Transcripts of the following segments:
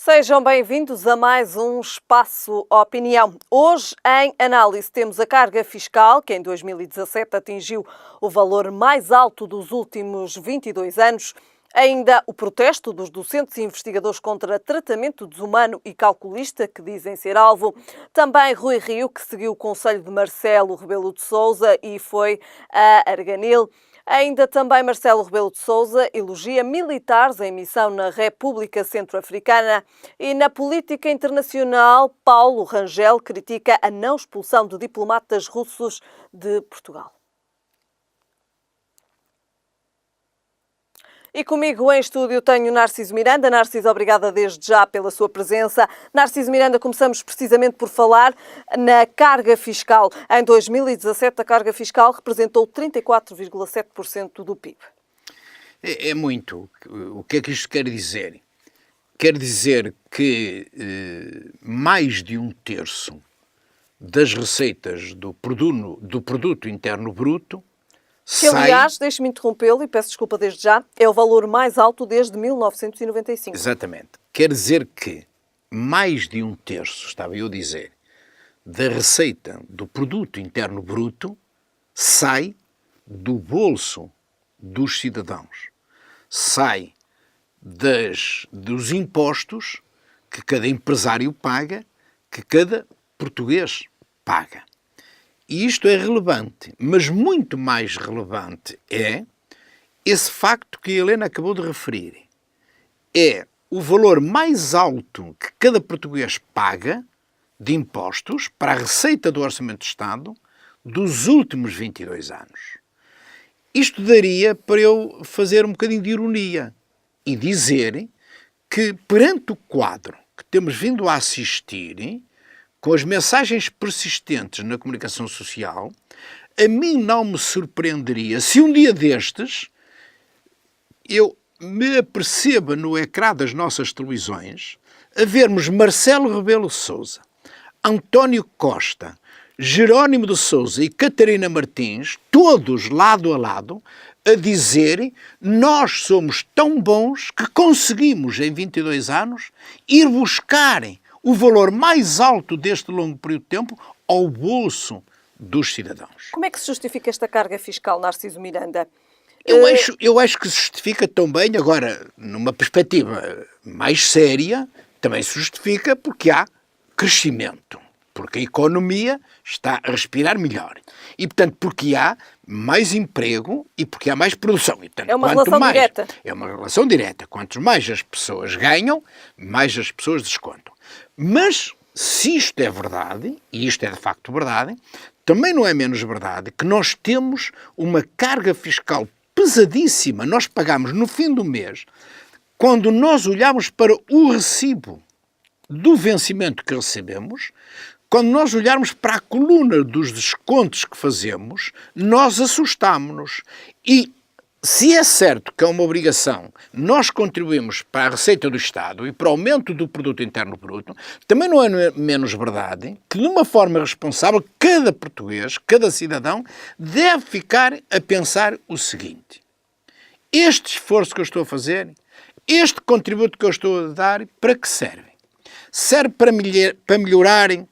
Sejam bem-vindos a mais um Espaço Opinião. Hoje, em análise, temos a carga fiscal, que em 2017 atingiu o valor mais alto dos últimos 22 anos. Ainda o protesto dos docentes e investigadores contra tratamento desumano e calculista, que dizem ser alvo. Também Rui Rio, que seguiu o conselho de Marcelo Rebelo de Sousa e foi a Arganil. Ainda também Marcelo Rebelo de Sousa elogia militares em missão na República Centro-Africana e na política internacional, Paulo Rangel critica a não expulsão de diplomatas russos de Portugal. E comigo em estúdio tenho Narciso Miranda. Narciso, obrigada desde já pela sua presença. Narciso Miranda, começamos precisamente por falar na carga fiscal. Em 2017, a carga fiscal representou 34,7% do PIB. É muito. O que é que isto quer dizer? Quer dizer que mais de um terço das receitas do produto interno bruto que, aliás, deixe-me interrompê-lo e peço desculpa desde já, é o valor mais alto desde 1995. Exatamente. Quer dizer que mais de um terço, estava eu a dizer, da receita do produto interno bruto sai do bolso dos cidadãos. Sai dos impostos que cada empresário paga, que cada português paga. E isto é relevante, mas muito mais relevante é esse facto que a Helena acabou de referir. É o valor mais alto que cada português paga de impostos para a receita do Orçamento de Estado dos últimos 22 anos. Isto daria para eu fazer um bocadinho de ironia e dizer que, perante o quadro que temos vindo a assistir, com as mensagens persistentes na comunicação social, a mim não me surpreenderia se um dia destes eu me aperceba no ecrã das nossas televisões a vermos Marcelo Rebelo de Sousa, António Costa, Jerónimo de Sousa e Catarina Martins, todos lado a lado, a dizerem: nós somos tão bons que conseguimos em 22 anos ir buscarem o valor mais alto deste longo período de tempo ao bolso dos cidadãos. Como é que se justifica esta carga fiscal, Narciso Miranda? Eu acho que se justifica tão bem, agora, numa perspectiva mais séria, também se justifica porque há crescimento, porque a economia está a respirar melhor. E, portanto, porque há mais emprego e porque há mais produção. E, portanto, é uma relação direta. É uma relação direta. Quanto mais as pessoas ganham, mais as pessoas descontam. Mas, se isto é verdade, e isto é de facto verdade, também não é menos verdade que nós temos uma carga fiscal pesadíssima. Nós pagamos no fim do mês, quando nós olhamos para o recibo do vencimento que recebemos, quando nós olharmos para a coluna dos descontos que fazemos, nós assustamos-nos. E se é certo que é uma obrigação, nós contribuímos para a receita do Estado e para o aumento do produto interno bruto, também não é menos verdade que, de uma forma responsável, cada português, cada cidadão, deve ficar a pensar o seguinte: este esforço que eu estou a fazer, este contributo que eu estou a dar, para que serve? Serve para melhorarem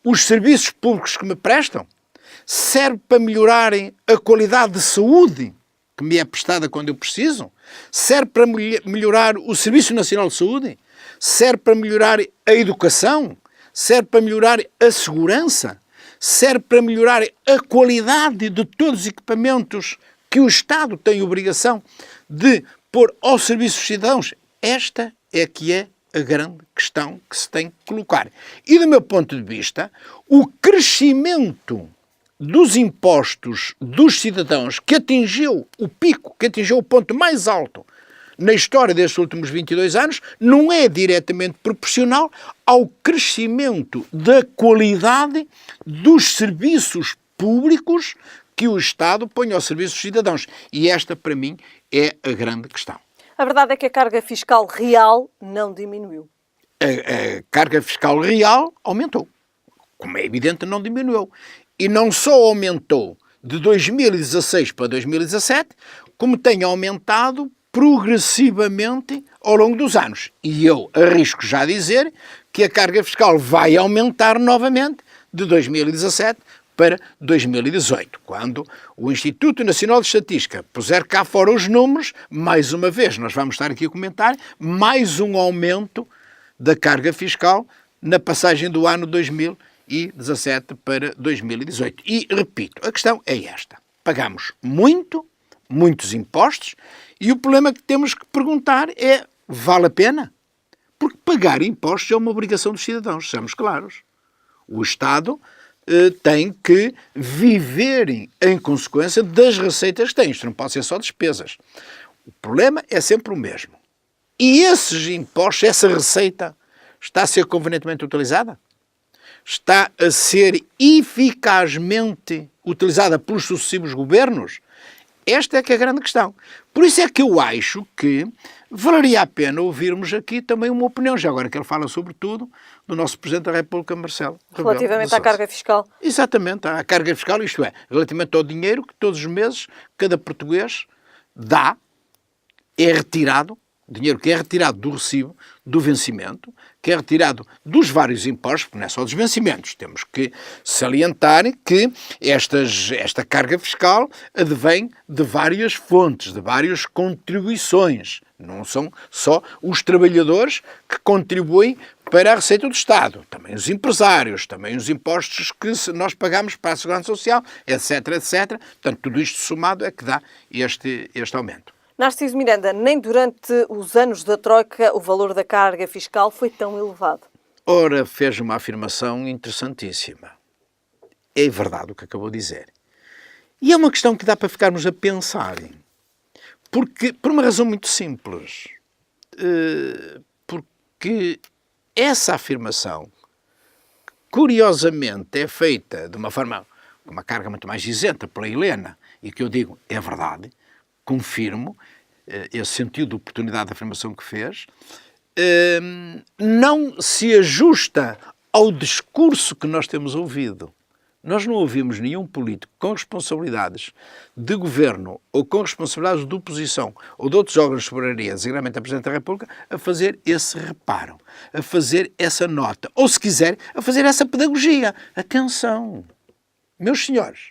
os serviços públicos que me prestam? Serve para melhorarem a qualidade de saúde que me é prestada quando eu preciso? Serve para melhorar o Serviço Nacional de Saúde? Serve para melhorar a educação? Serve para melhorar a segurança? Serve para melhorar a qualidade de todos os equipamentos que o Estado tem obrigação de pôr ao serviço dos cidadãos? Esta é que é a grande questão que se tem que colocar. E, do meu ponto de vista, o crescimento dos impostos dos cidadãos, que atingiu o pico, que atingiu o ponto mais alto na história destes últimos 22 anos, não é diretamente proporcional ao crescimento da qualidade dos serviços públicos que o Estado põe ao serviço dos cidadãos. E esta, para mim, é a grande questão. A verdade é que a carga fiscal real não diminuiu. A carga fiscal real aumentou. Como é evidente, não diminuiu. E não só aumentou de 2016 para 2017, como tem aumentado progressivamente ao longo dos anos. E eu arrisco já a dizer que a carga fiscal vai aumentar novamente de 2017 para 2018, quando o Instituto Nacional de Estatística puser cá fora os números, mais uma vez, nós vamos estar aqui a comentar, mais um aumento da carga fiscal na passagem do ano 2017 para 2018. E, repito, a questão é esta. Pagamos muitos impostos, e o problema que temos que perguntar é, vale a pena? Porque pagar impostos é uma obrigação dos cidadãos, sejamos claros. O Estado tem que viver em consequência das receitas que tem. Isto não pode ser só despesas. O problema é sempre o mesmo. E esses impostos, essa receita, está a ser convenientemente utilizada? Está a ser eficazmente utilizada pelos sucessivos governos? Esta é que é a grande questão. Por isso é que eu acho que valeria a pena ouvirmos aqui também uma opinião, já agora que ele fala sobretudo, do nosso Presidente da República, Marcelo Rebelo Relativamente à carga fiscal. Exatamente, à carga fiscal, isto é, relativamente ao dinheiro que todos os meses cada português dá, é retirado, dinheiro que é retirado do recibo, do vencimento, que é retirado dos vários impostos, porque não é só dos vencimentos. Temos que salientar que esta carga fiscal advém de várias fontes, de várias contribuições. Não são só os trabalhadores que contribuem para a receita do Estado. Também os empresários, também os impostos que nós pagamos para a Segurança Social, etc, etc. Portanto, tudo isto somado é que dá este aumento. Narciso Miranda, nem durante os anos da Troika o valor da carga fiscal foi tão elevado. Ora, fez uma afirmação interessantíssima. É verdade o que acabou de dizer. E é uma questão que dá para ficarmos a pensar. Porque, por uma razão muito simples. Porque essa afirmação, curiosamente, é feita de uma forma, com uma carga muito mais isenta pela Helena, e que eu digo, é verdade, confirmo esse sentido de oportunidade da afirmação que fez, não se ajusta ao discurso que nós temos ouvido. Nós não ouvimos nenhum político com responsabilidades de governo ou com responsabilidades de oposição ou de outros órgãos de soberania, designadamente a Presidente da República, a fazer esse reparo, a fazer essa nota, ou se quiser, a fazer essa pedagogia. Atenção, meus senhores,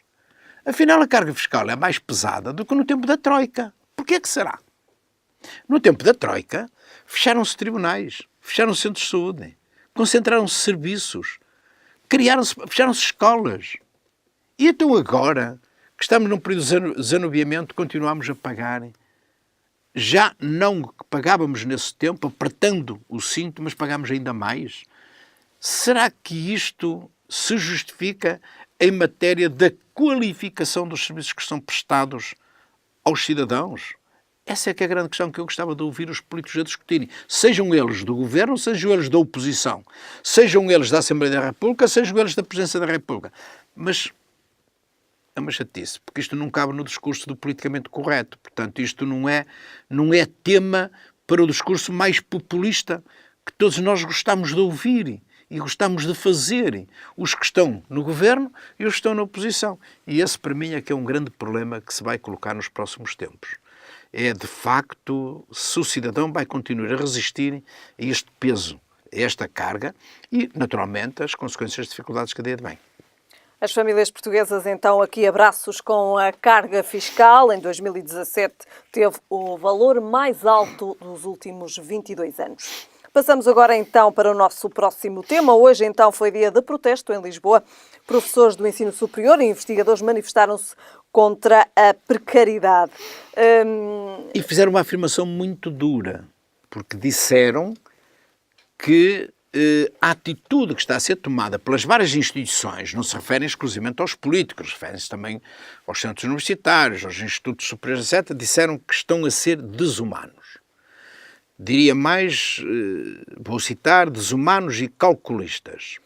afinal a carga fiscal é mais pesada do que no tempo da Troika. Porquê é que será? No tempo da Troika, fecharam-se tribunais, fecharam-se centros de saúde, concentraram-se serviços, fecharam-se escolas. E então agora, que estamos num período de desanuviamento, continuamos a pagar. Já não pagávamos nesse tempo, apertando o cinto, mas pagámos ainda mais. Será que isto se justifica em matéria da qualificação dos serviços que são prestados aos cidadãos? Essa é que é a grande questão que eu gostava de ouvir os políticos a discutirem. Sejam eles do governo, sejam eles da oposição, sejam eles da Assembleia da República, sejam eles da Presidência da República. Mas é uma chatice, porque isto não cabe no discurso do politicamente correto. Portanto, isto não é tema para o discurso mais populista que todos nós gostamos de ouvir e gostamos de fazer, os que estão no governo e os que estão na oposição. E esse, para mim, é que é um grande problema que se vai colocar nos próximos tempos. É, de facto, se o cidadão vai continuar a resistir a este peso, a esta carga e, naturalmente, as consequências de dificuldades que daí advêm. As famílias portuguesas, então, aqui abraços com a carga fiscal. Em 2017 teve o valor mais alto dos últimos 22 anos. Passamos agora, então, para o nosso próximo tema. Hoje, então, foi dia de protesto em Lisboa. Professores do ensino superior e investigadores manifestaram-se contra a precariedade. E fizeram uma afirmação muito dura, porque disseram que a atitude que está a ser tomada pelas várias instituições não se referem exclusivamente aos políticos, referem-se também aos centros universitários, aos institutos superiores, etc., disseram que estão a ser desumanos. Diria mais, vou citar, desumanos e calculistas.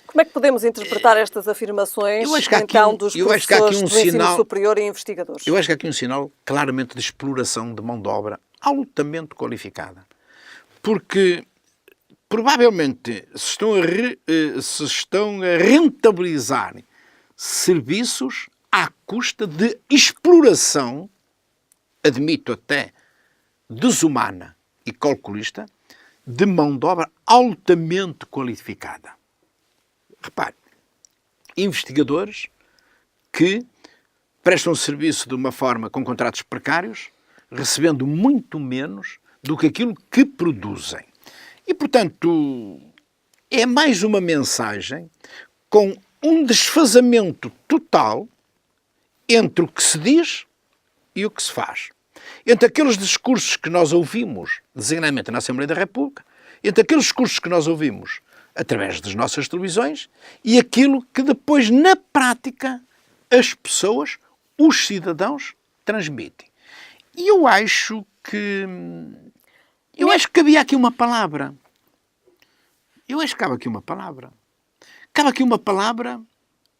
Como é que podemos interpretar estas afirmações, então, dos professores do ensino superior e investigadores? Eu acho que há aqui um sinal claramente de exploração de mão de obra altamente qualificada. Porque, provavelmente, se estão a rentabilizar serviços à custa de exploração, admito até, desumana e calculista de mão de obra altamente qualificada. Repare, investigadores que prestam serviço de uma forma com contratos precários, recebendo muito menos do que aquilo que produzem. E, portanto, é mais uma mensagem com um desfazamento total entre o que se diz e o que se faz. Entre aqueles discursos que nós ouvimos, designadamente na Assembleia da República, entre aqueles discursos que nós ouvimos através das nossas televisões e aquilo que depois, na prática, as pessoas, os cidadãos, transmitem. E eu acho que havia aqui uma palavra. Cabe aqui uma palavra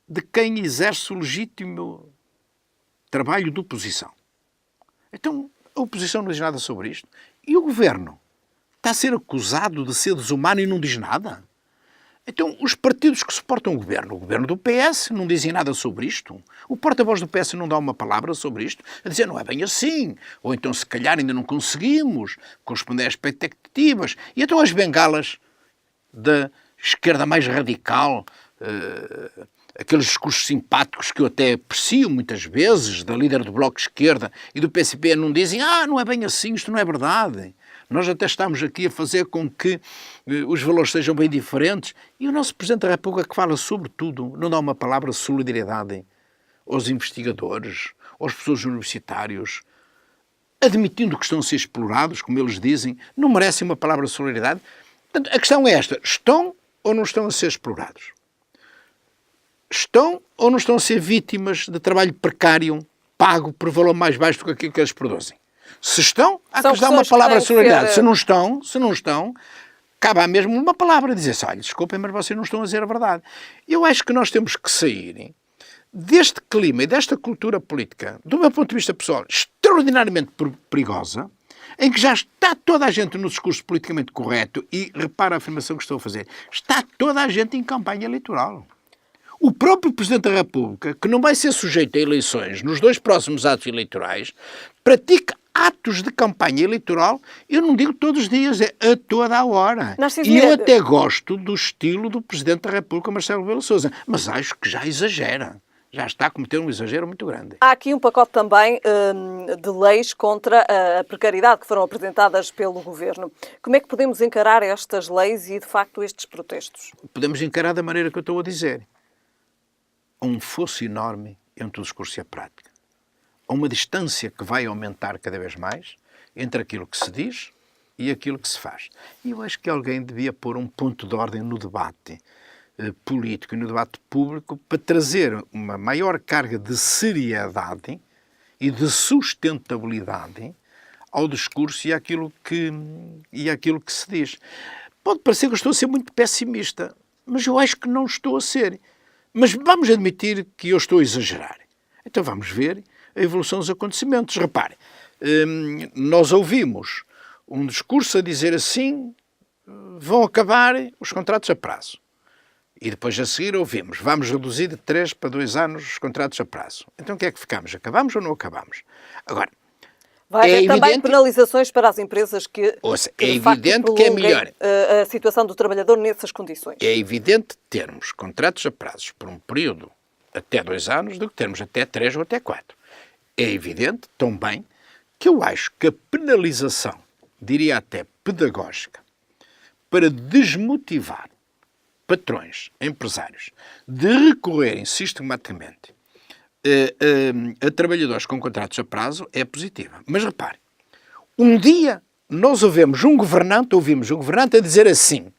de quem exerce o legítimo trabalho de oposição. Então, a oposição não diz nada sobre isto. E o governo está a ser acusado de ser desumano e não diz nada? Então, os partidos que suportam o governo do PS, não dizem nada sobre isto. O porta-voz do PS não dá uma palavra sobre isto, a dizer não é bem assim. Ou então, se calhar, ainda não conseguimos corresponder às expectativas. E então as bengalas da esquerda mais radical, aqueles discursos simpáticos que eu até aprecio muitas vezes, da líder do Bloco de Esquerda e do PCP, não dizem não é bem assim, isto não é verdade. Nós até estamos aqui a fazer com que os valores sejam bem diferentes. E o nosso Presidente da República, que fala sobre tudo, não dá uma palavra de solidariedade aos investigadores, aos professores universitários, admitindo que estão a ser explorados, como eles dizem, não merecem uma palavra de solidariedade. Portanto, a questão é esta: estão ou não estão a ser explorados? Estão ou não estão a ser vítimas de trabalho precário, pago por valor mais baixo do que aquilo que eles produzem? Se estão, há que lhes dar uma palavra de solidariedade. Se não estão, cabe à mesma uma palavra, dizer-se, olha, desculpem, mas vocês não estão a dizer a verdade. Eu acho que nós temos que sair deste clima e desta cultura política, do meu ponto de vista pessoal, extraordinariamente perigosa, em que já está toda a gente no discurso politicamente correto, e repara a afirmação que estou a fazer, está toda a gente em campanha eleitoral. O próprio Presidente da República, que não vai ser sujeito a eleições nos 2 próximos atos eleitorais, pratica atos de campanha eleitoral, eu não digo todos os dias, é a toda a hora. E eu até gosto do estilo do Presidente da República, Marcelo Rebelo de Sousa, mas acho que já exagera. Já está a cometer um exagero muito grande. Há aqui um pacote também de leis contra a precariedade que foram apresentadas pelo Governo. Como é que podemos encarar estas leis e, de facto, estes protestos? Podemos encarar da maneira que eu estou a dizer. Há um fosso enorme entre o discurso e a prática. Há uma distância que vai aumentar cada vez mais entre aquilo que se diz e aquilo que se faz. E eu acho que alguém devia pôr um ponto de ordem no debate político e no debate público para trazer uma maior carga de seriedade e de sustentabilidade ao discurso e àquilo que se diz. Pode parecer que eu estou a ser muito pessimista, mas eu acho que não estou a ser. Mas vamos admitir que eu estou a exagerar. Então vamos ver a evolução dos acontecimentos. Repare, nós ouvimos um discurso a dizer assim, vão acabar os contratos a prazo. E depois a seguir ouvimos, vamos reduzir de 3 para 2 anos os contratos a prazo. Então o que é que ficamos? Acabamos ou não acabamos? Agora, vai haver também penalizações para as empresas que é evidente que é melhor a situação do trabalhador nessas condições. É evidente termos contratos a prazos por um período até 2 anos do que termos até 3 ou até 4. É evidente também que eu acho que a penalização, diria até pedagógica, para desmotivar patrões, empresários, de recorrerem sistematicamente a trabalhadores com contratos a prazo é positiva. Mas repare, um dia nós ouvimos um governante a dizer assim,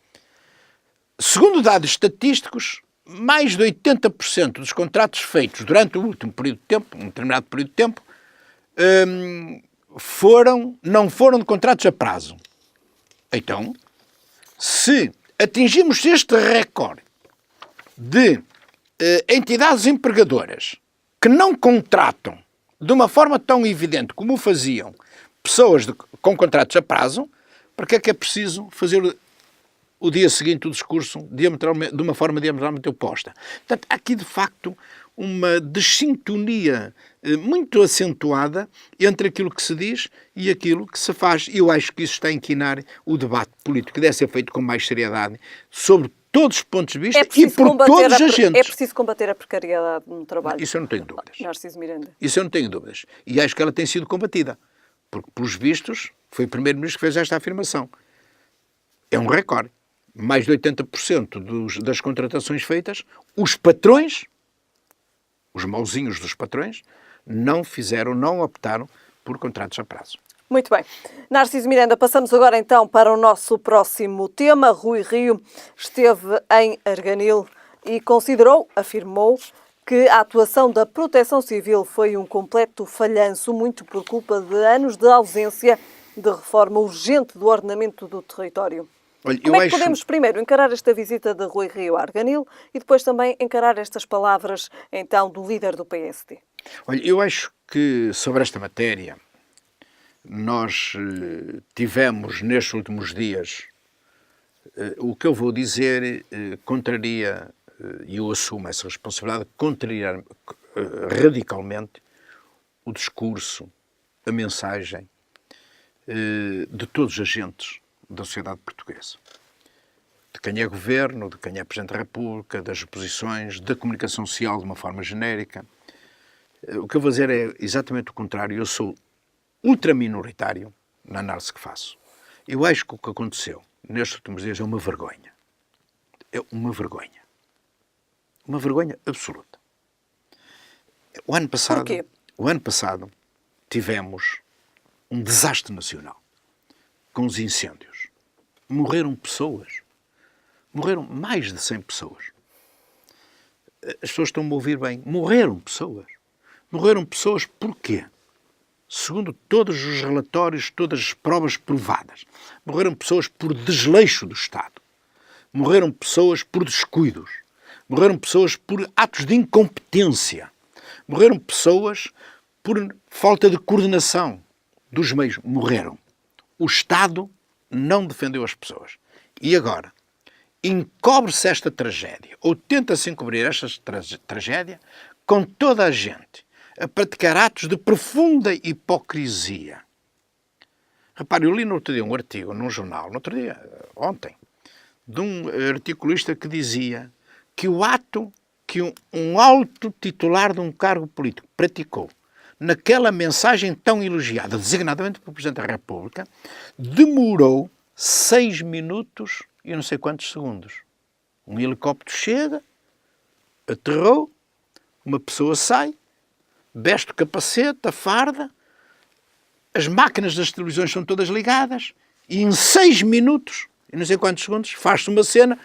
segundo dados estatísticos, mais de 80% dos contratos feitos durante o último período de tempo, um determinado período de tempo, não foram de contratos a prazo. Então, se atingimos este recorde de entidades empregadoras que não contratam de uma forma tão evidente como o faziam pessoas com contratos a prazo, para que é preciso fazer o dia seguinte o discurso de uma forma diametralmente oposta? Portanto, há aqui de facto uma desintonia muito acentuada entre aquilo que se diz e aquilo que se faz. E eu acho que isso está a inquinar o debate político, que deve ser feito com mais seriedade sobre todos os pontos de vista e por todos os agentes. É preciso combater a precariedade no trabalho. Isso eu não tenho dúvidas. Narciso Miranda. Isso eu não tenho dúvidas. E acho que ela tem sido combatida. Porque, pelos vistos, foi o Primeiro-Ministro que fez esta afirmação. É um recorde. Mais de 80% das contratações feitas, os patrões, os mauzinhos dos patrões, não optaram por contratos a prazo. Muito bem. Narciso Miranda, passamos agora então para o nosso próximo tema. Rui Rio esteve em Arganil e afirmou, que a atuação da Proteção Civil foi um completo falhanço, muito por culpa de anos de ausência de reforma urgente do ordenamento do território. Olha, Como é que podemos primeiro encarar esta visita de Rui Rio a Arganil e depois também encarar estas palavras, então, do líder do PSD? Olha, eu acho que sobre esta matéria nós tivemos nestes últimos dias, o que eu vou dizer contraria, e eu assumo essa responsabilidade, contrariar radicalmente o discurso, a mensagem de todos os agentes da sociedade portuguesa. De quem é governo, de quem é Presidente da República, das oposições, da comunicação social de uma forma genérica. O que eu vou dizer é exatamente o contrário. Eu sou ultraminoritário na análise que faço. Eu acho que o que aconteceu nestes últimos dias é uma vergonha. É uma vergonha. Uma vergonha absoluta. O ano passado tivemos um desastre nacional com os incêndios. Morreram pessoas. Morreram mais de 100 pessoas. As pessoas estão-me a ouvir bem. Morreram pessoas. Morreram pessoas porquê? Segundo todos os relatórios, todas as provas provadas. Morreram pessoas por desleixo do Estado. Morreram pessoas por descuidos. Morreram pessoas por atos de incompetência. Morreram pessoas por falta de coordenação dos meios. Morreram. O Estado não defendeu as pessoas. E agora, encobre-se esta tragédia, ou tenta-se encobrir esta tragédia, com toda a gente a praticar atos de profunda hipocrisia. Repare, eu li no outro dia um artigo num jornal, ontem, de um articulista que dizia que o ato que um alto titular de um cargo político praticou naquela mensagem tão elogiada, designadamente pelo Presidente da República, demorou 6 minutos e não sei quantos segundos. Um helicóptero chega, aterrou, uma pessoa sai, veste o capacete, a farda, as máquinas das televisões são todas ligadas e em 6 minutos e não sei quantos segundos faz-se uma cena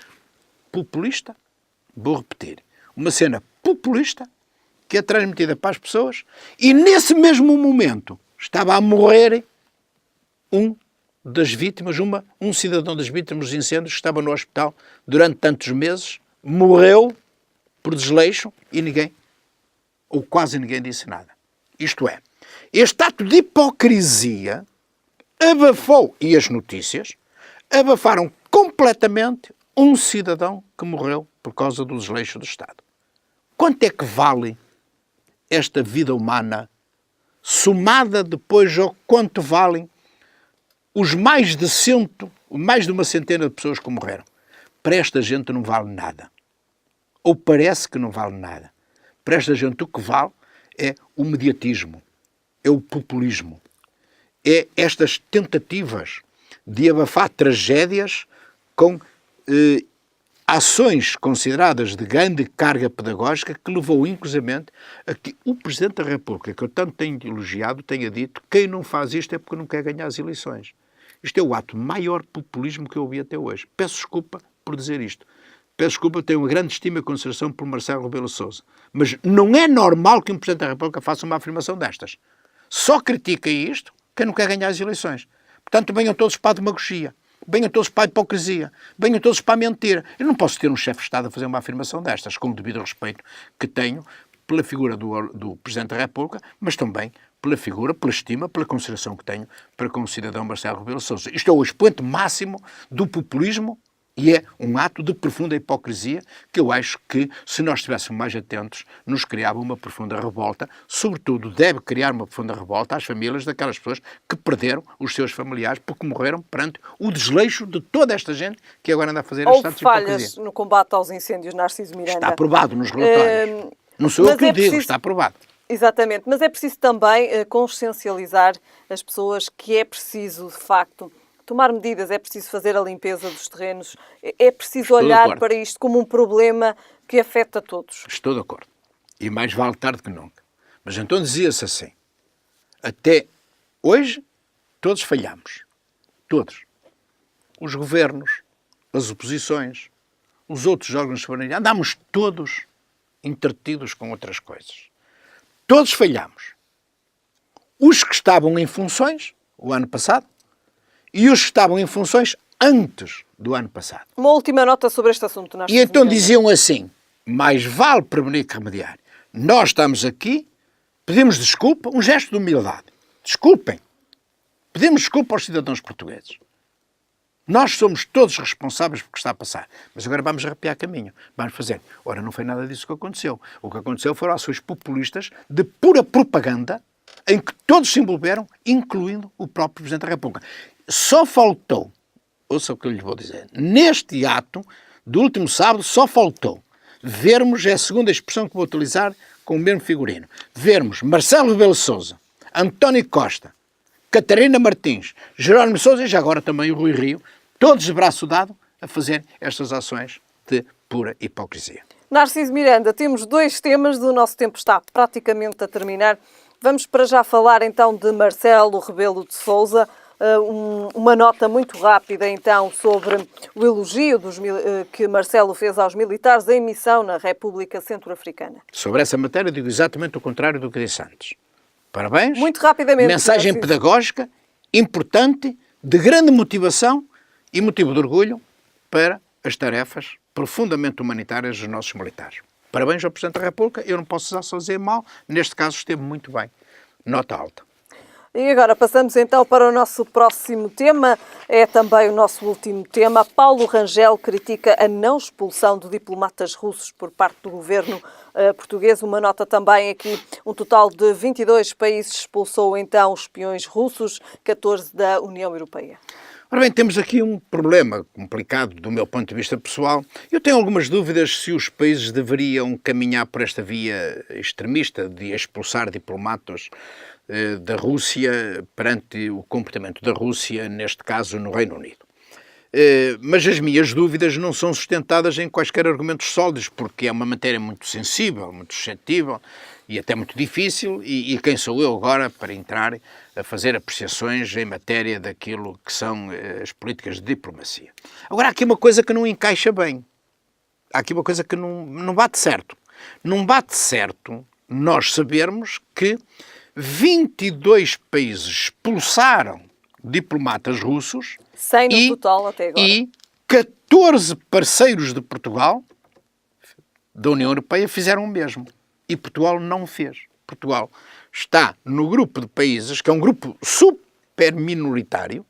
populista, vou repetir, uma cena populista que é transmitida para as pessoas e nesse mesmo momento estava a morrer um cidadão das vítimas dos incêndios que estava no hospital durante tantos meses, morreu por desleixo e ninguém, ou quase ninguém, disse nada. Isto é, este ato de hipocrisia abafou, e as notícias abafaram completamente um cidadão que morreu por causa do desleixo do Estado. Quanto é que vale esta vida humana, somada depois ao quanto valem os mais de uma centena de pessoas que morreram? Para esta gente não vale nada. Ou parece que não vale nada. Para esta gente o que vale é o mediatismo, é o populismo, é estas tentativas de abafar tragédias com ações consideradas de grande carga pedagógica que levou inclusivamente a que o Presidente da República, que eu tanto tenho elogiado, tenha dito quem não faz isto é porque não quer ganhar as eleições. Isto é o ato maior populismo que eu ouvi até hoje. Peço desculpa por dizer isto. Peço desculpa, tenho uma grande estima e consideração por Marcelo Rebelo de Sousa. Mas não é normal que um Presidente da República faça uma afirmação destas. Só critica isto quem não quer ganhar as eleições. Portanto, venham todos para a demagogia. Venham todos para a hipocrisia. Venham todos para a mentira. Eu não posso ter um chefe de Estado a fazer uma afirmação destas, com o devido respeito que tenho pela figura do Presidente da República, mas também pela figura, pela estima, pela consideração que tenho para com o cidadão Marcelo Rebelo de Sousa. Isto é o expoente máximo do populismo E é um ato de profunda hipocrisia que eu acho que, se nós estivéssemos mais atentos, nos criava uma profunda revolta. Sobretudo, deve criar uma profunda revolta às famílias daquelas pessoas que perderam os seus familiares porque morreram perante o desleixo de toda esta gente que agora anda a fazer este ato de hipocrisia. Houve falhas no combate aos incêndios, Narciso Miranda. Está aprovado nos relatórios. Não sou eu que o digo, está aprovado. Exatamente, mas é preciso também consciencializar as pessoas que é preciso, de facto, tomar medidas, é preciso fazer a limpeza dos terrenos, é preciso olhar para isto como um problema que afeta todos. Estou de acordo. E mais vale tarde que nunca. Mas então dizia-se assim, até hoje todos falhamos. Todos. Os governos, as oposições, os outros órgãos soberanizados, andámos todos entretidos com outras coisas. Todos falhamos. Os que estavam em funções, o ano passado, e os que estavam em funções antes do ano passado. Uma última nota sobre este assunto. E então diziam assim, mais vale prevenir que remediar. Nós estamos aqui, pedimos desculpa, um gesto de humildade. Desculpem. Pedimos desculpa aos cidadãos portugueses. Nós somos todos responsáveis por o que está a passar. Mas agora vamos arrepiar caminho. Vamos fazer. Ora, não foi nada disso que aconteceu. O que aconteceu foram ações populistas de pura propaganda em que todos se envolveram, incluindo o próprio Presidente da República. Só faltou, ouça o que eu lhe vou dizer, neste ato do último sábado, só faltou vermos, é a segunda expressão que vou utilizar com o mesmo figurino, vermos Marcelo Rebelo de Sousa, António Costa, Catarina Martins, Jerónimo Sousa e já agora também o Rui Rio, todos de braço dado a fazer estas ações de pura hipocrisia. Narciso Miranda, temos 2 temas, o nosso tempo está praticamente a terminar. Vamos para já falar então de Marcelo Rebelo de Sousa. Uma nota muito rápida então sobre o elogio que Marcelo fez aos militares em missão na República Centro-Africana. Sobre essa matéria digo exatamente o contrário do que disse antes. Parabéns. Muito rapidamente. Mensagem pedagógica, importante, de grande motivação e motivo de orgulho para as tarefas profundamente humanitárias dos nossos militares. Parabéns ao Presidente da República, eu não posso só dizer mal, neste caso esteve muito bem. Nota alta. E agora passamos então para o nosso próximo tema, é também o nosso último tema. Paulo Rangel critica a não expulsão de diplomatas russos por parte do governo português. Uma nota também aqui, um total de 22 países expulsou então os espiões russos, 14 da União Europeia. Ora bem, temos aqui um problema complicado do meu ponto de vista pessoal. Eu tenho algumas dúvidas se os países deveriam caminhar por esta via extremista de expulsar diplomatas da Rússia perante o comportamento da Rússia, neste caso no Reino Unido. Mas as minhas dúvidas não são sustentadas em quaisquer argumentos sólidos, porque é uma matéria muito sensível, muito suscetível e até muito difícil, e quem sou eu agora para entrar a fazer apreciações em matéria daquilo que são as políticas de diplomacia. Agora, há aqui uma coisa que não encaixa bem. Há aqui uma coisa que não bate certo. Não bate certo nós sabermos que 22 países expulsaram diplomatas russos 100 no total até agora. E 14 parceiros de Portugal, da União Europeia, fizeram o mesmo. E Portugal não fez. Portugal está no grupo de países, que é um grupo super minoritário,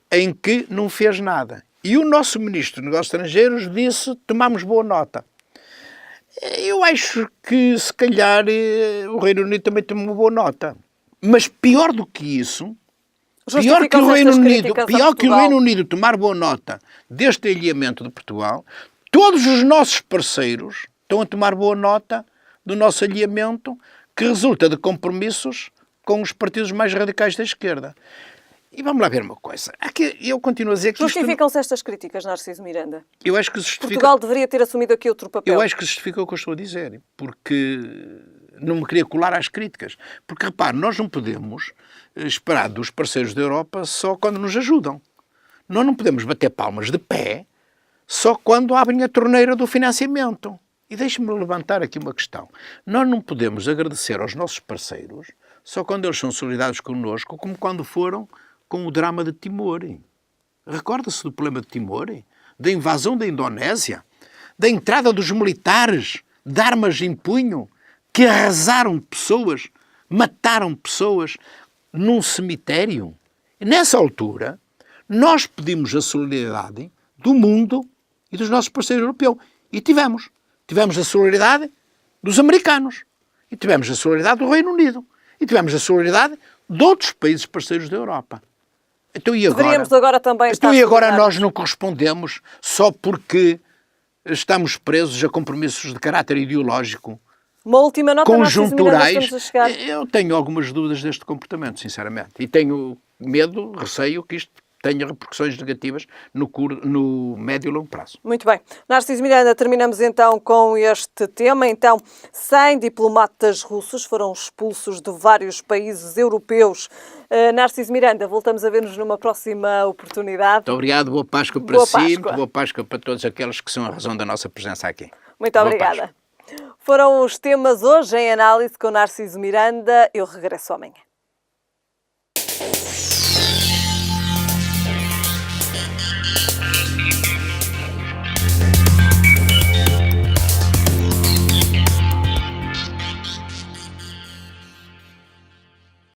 em que não fez nada. E o nosso Ministro de Negócios Estrangeiros disse: tomamos boa nota. Eu acho que, se calhar, o Reino Unido também tem uma boa nota. Mas pior do que isso, pior que o Reino Unido tomar boa nota deste alinhamento de Portugal, todos os nossos parceiros estão a tomar boa nota do nosso alinhamento, que resulta de compromissos com os partidos mais radicais da esquerda. E vamos lá ver uma coisa. Aqui, eu continuo a dizer que justificam-se estas críticas, Narciso Miranda? Eu acho que justifica... Portugal deveria ter assumido aqui outro papel. Eu acho que justifica o que eu estou a dizer, porque não me queria colar às críticas. Porque, repare, nós não podemos esperar dos parceiros da Europa só quando nos ajudam. Nós não podemos bater palmas de pé só quando abrem a torneira do financiamento. E deixe-me levantar aqui uma questão. Nós não podemos agradecer aos nossos parceiros só quando eles são solidários connosco, como quando foram com o drama de Timor. Recorda-se do problema de Timor? Da invasão da Indonésia? Da entrada dos militares de armas em punho que arrasaram pessoas, mataram pessoas num cemitério? E nessa altura, nós pedimos a solidariedade do mundo e dos nossos parceiros europeus. E tivemos. Tivemos a solidariedade dos americanos. E tivemos a solidariedade do Reino Unido. E tivemos a solidariedade de outros países parceiros da Europa. Então e agora? Deveríamos agora também estar Então e agora solidários. nós não correspondemos só porque estamos presos a compromissos de caráter ideológico, Uma última nota, Narciso Miranda, conjunturais? estamos a chegar. Eu tenho algumas dúvidas deste comportamento, sinceramente. E tenho medo, receio que isto tenha repercussões negativas no médio e longo prazo. Muito bem. Narciso Miranda, terminamos então com este tema. Então, 100 diplomatas russos foram expulsos de vários países europeus. Narciso Miranda, voltamos a ver-nos numa próxima oportunidade. Muito obrigado, boa Páscoa para Boa si, Páscoa. muito boa Páscoa para todos aqueles que são a razão da nossa presença aqui. Muito Boa obrigada. Páscoa. Foram os temas hoje em análise com Narciso Miranda. Eu regresso amanhã.